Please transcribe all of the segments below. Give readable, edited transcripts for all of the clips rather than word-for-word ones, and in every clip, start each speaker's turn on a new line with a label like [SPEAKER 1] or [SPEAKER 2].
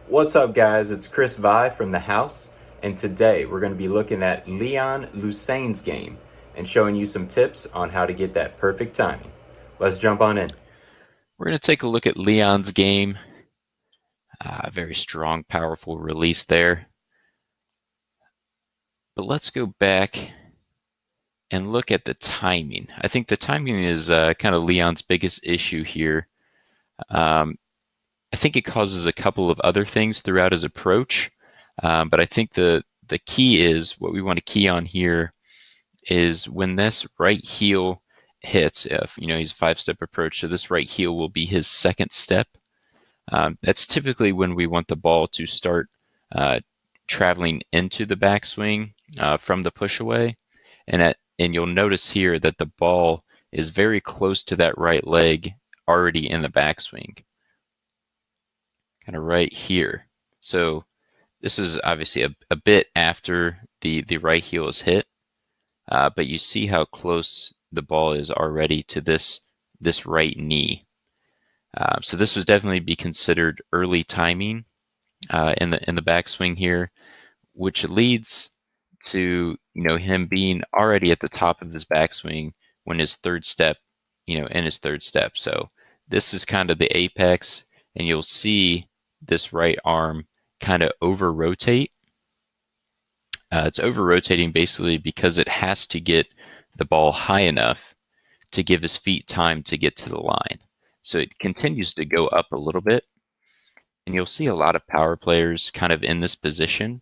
[SPEAKER 1] What's up, guys? It's Chris Vi from the house, and today we're going to be looking at Leon Lussane's game and showing you some tips on how to get that perfect timing. Let's jump on in.
[SPEAKER 2] We're going to take a look at Leon's game. Very strong, powerful release there. But let's go back and look at the timing. I think the timing is kind of Leon's biggest issue here. Um, I think it causes a couple of other things throughout his approach, but I think the key is what we want to key on here is when this right heel hits. If he's a five-step approach, so this right heel will be his second step. That's typically when we want the ball to start uh, traveling into the backswing from the push away. And you'll notice here that the ball is very close to that right leg already in the backswing, kind of right here. So this is obviously a bit after the right heel is hit, but you see how close the ball is already to this right knee. So this would definitely be considered early timing in the backswing here, which leads to him being already at the top of his backswing when his third step, in his third step. So this is kind of the apex, and you'll see this right arm kind of over rotate. It's over rotating basically because it has to get the ball high enough to give his feet time to get to the line. So it continues to go up a little bit, and you'll see a lot of power players kind of in this position.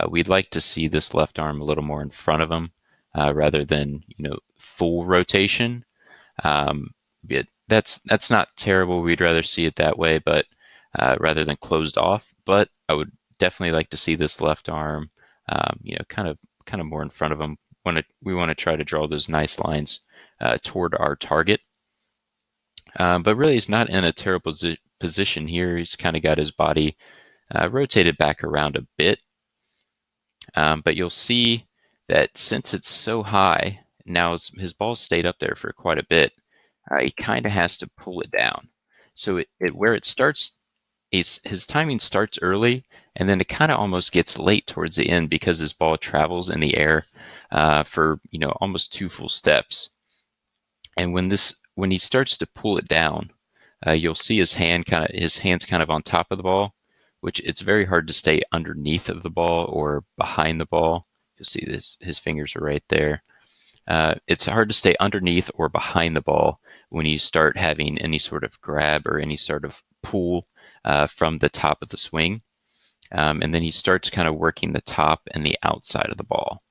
[SPEAKER 2] We'd like to see this left arm a little more in front of him rather than full rotation. But that's not terrible. We'd rather see it that way, but rather than closed off. But I would definitely like to see this left arm, kind of more in front of him. We want to try to draw those nice lines toward our target. But really, he's not in a terrible position here. He's kind of got his body rotated back around a bit. But you'll see that since it's so high, now his ball's stayed up there for quite a bit, he kind of has to pull it down. So where it starts, his timing starts early, and then it kind of almost gets late towards the end because his ball travels in the air for almost two full steps. And when he starts to pull it down, you'll see his hands kind of on top of the ball, which it's very hard to stay underneath of the ball or behind the ball. You'll see his fingers are right there. It's hard to stay underneath or behind the ball when you start having any sort of grab or any sort of pull from the top of the swing. And then he starts kind of working the top and the outside of the ball.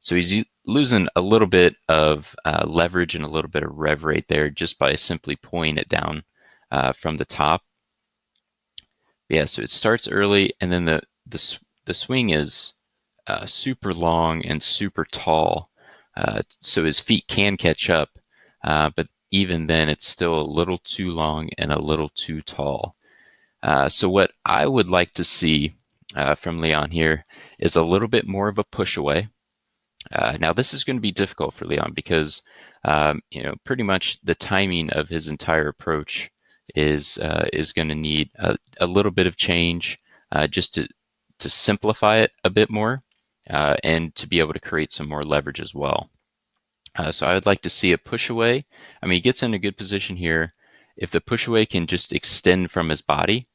[SPEAKER 2] So he's losing a little bit of leverage and a little bit of rev rate there just by simply pulling it down from the top. Yeah, so it starts early, and then the swing is super long and super tall, so his feet can catch up, but even then, it's still a little too long and a little too tall. So what I would like to see from Leon here is a little bit more of a push away. Now, this is going to be difficult for Leon because, pretty much the timing of his entire approach is going to need a little bit of change just to simplify it a bit more and to be able to create some more leverage as well. So I would like to see a push away. I mean, he gets in a good position here. If the push away can just extend from his body,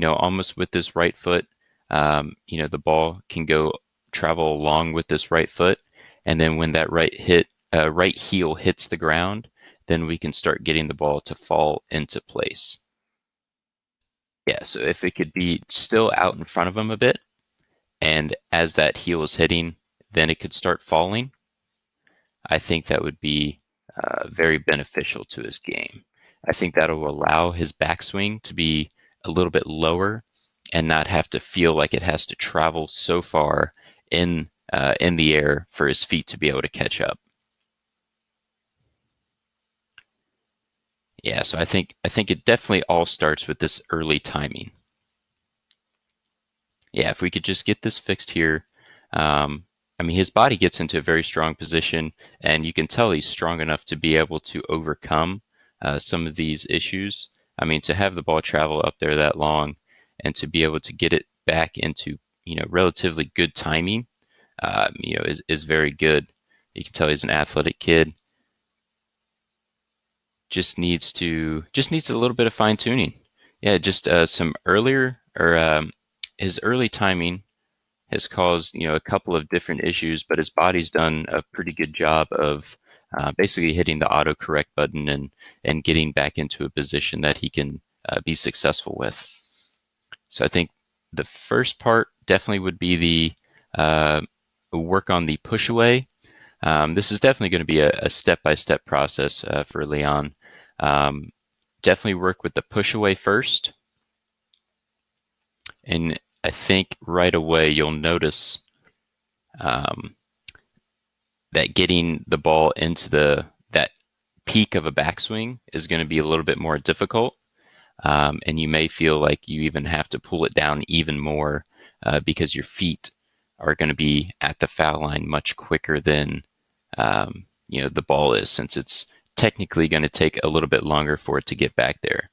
[SPEAKER 2] almost with this right foot, the ball can go travel along with this right foot, and then when that right heel hits the ground, then we can start getting the ball to fall into place. Yeah, so if it could be still out in front of him a bit, and as that heel is hitting, then it could start falling. I think that would be very beneficial to his game. I think that'll allow his backswing to be a little bit lower and not have to feel like it has to travel so far in the air for his feet to be able to catch up. Yeah, so I think it definitely all starts with this early timing. Yeah, if we could just get this fixed here, um, I mean, his body gets into a very strong position, and you can tell he's strong enough to be able to overcome some of these issues. I mean, to have the ball travel up there that long and to be able to get it back into relatively good timing, is very good. You can tell he's an athletic kid. Just needs a little bit of fine tuning. Yeah, just some earlier or his early timing has caused a couple of different issues, but his body's done a pretty good job of basically hitting the autocorrect button and getting back into a position that he can be successful with. So I think the first part definitely would be the work on the push away. This is definitely going to be a step-by-step process for Leon. Definitely work with the push away first. And I think right away you'll notice that getting the ball into that peak of a backswing is going to be a little bit more difficult. And you may feel like you even have to pull it down even more because your feet are going to be at the foul line much quicker than the ball is, since it's technically going to take a little bit longer for it to get back there.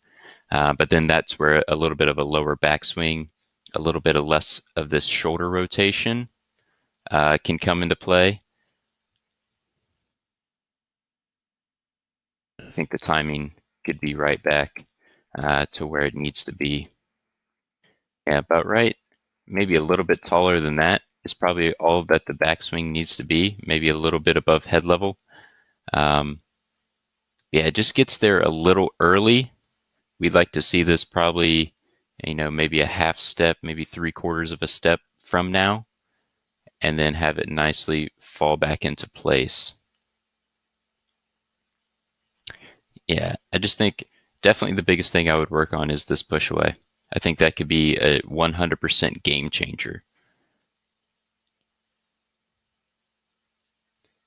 [SPEAKER 2] But then that's where a little bit of a lower backswing, a little bit of less of this shoulder rotation can come into play. I think the timing could be right back to where it needs to be. Yeah, about right. Maybe a little bit taller than that is probably all that the backswing needs to be, maybe a little bit above head level. Yeah, it just gets there a little early. We'd like to see this probably, maybe a half step, maybe 3/4 of a step from now, and then have it nicely fall back into place. Yeah, I just think definitely the biggest thing I would work on is this push away. I think that could be a 100% game changer.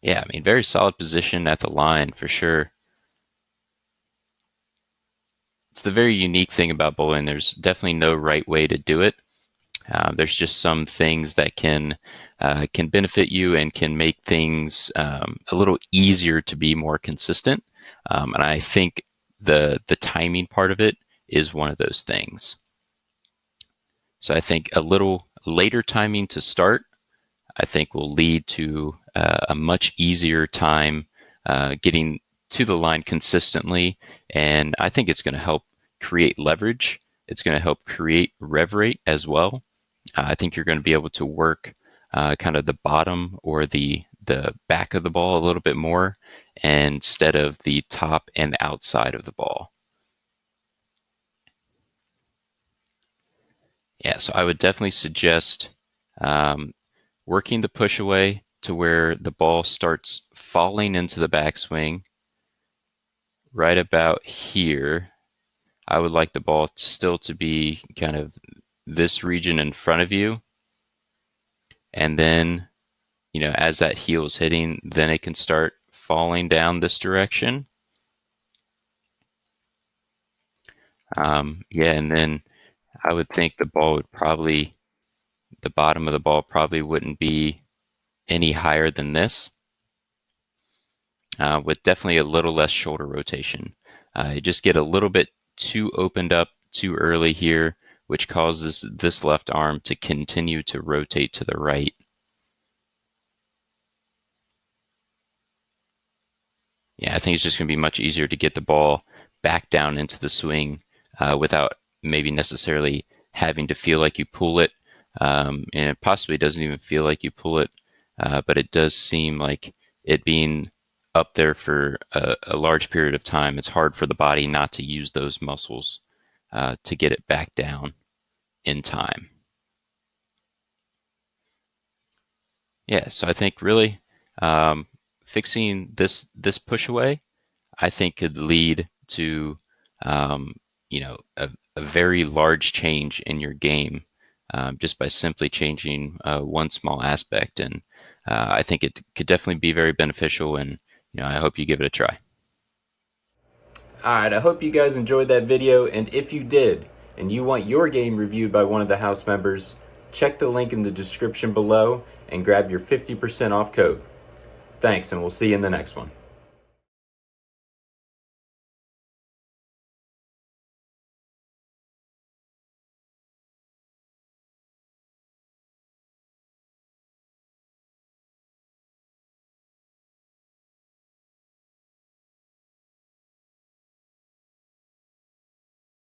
[SPEAKER 2] Yeah, I mean, very solid position at the line for sure. It's the very unique thing about bowling. There's definitely no right way to do it. There's just some things that can benefit you and can make things a little easier to be more consistent. And I think the timing part of it is one of those things. So I think a little later timing to start, I think will lead to a much easier time getting to the line consistently. And I think it's going to help create leverage. It's going to help create rev rate as well. I think you're going to be able to work kind of the bottom or the back of the ball a little bit more instead of the top and outside of the ball. Yeah, so I would definitely suggest working the push away to where the ball starts falling into the backswing right about here. I would like the ball still to be kind of this region in front of you. And then, as that heel is hitting, then it can start falling down this direction. Yeah, and then I would think the bottom of the ball probably wouldn't be any higher than this, with definitely a little less shoulder rotation. You just get a little bit too opened up too early here, which causes this left arm to continue to rotate to the right. Yeah, I think it's just going to be much easier to get the ball back down into the swing without maybe necessarily having to feel like you pull it. And it possibly doesn't even feel like you pull it, but it does seem like it being up there for a large period of time, it's hard for the body not to use those muscles to get it back down in time. Yeah, so I think really fixing this push away, I think could lead to a very large change in your game just by simply changing one small aspect. And I think it could definitely be very beneficial. And I hope you give it a try.
[SPEAKER 1] Alright, I hope you guys enjoyed that video, and if you did, and you want your game reviewed by one of the house members, check the link in the description below and grab your 50% off code. Thanks, and we'll see you in the next one.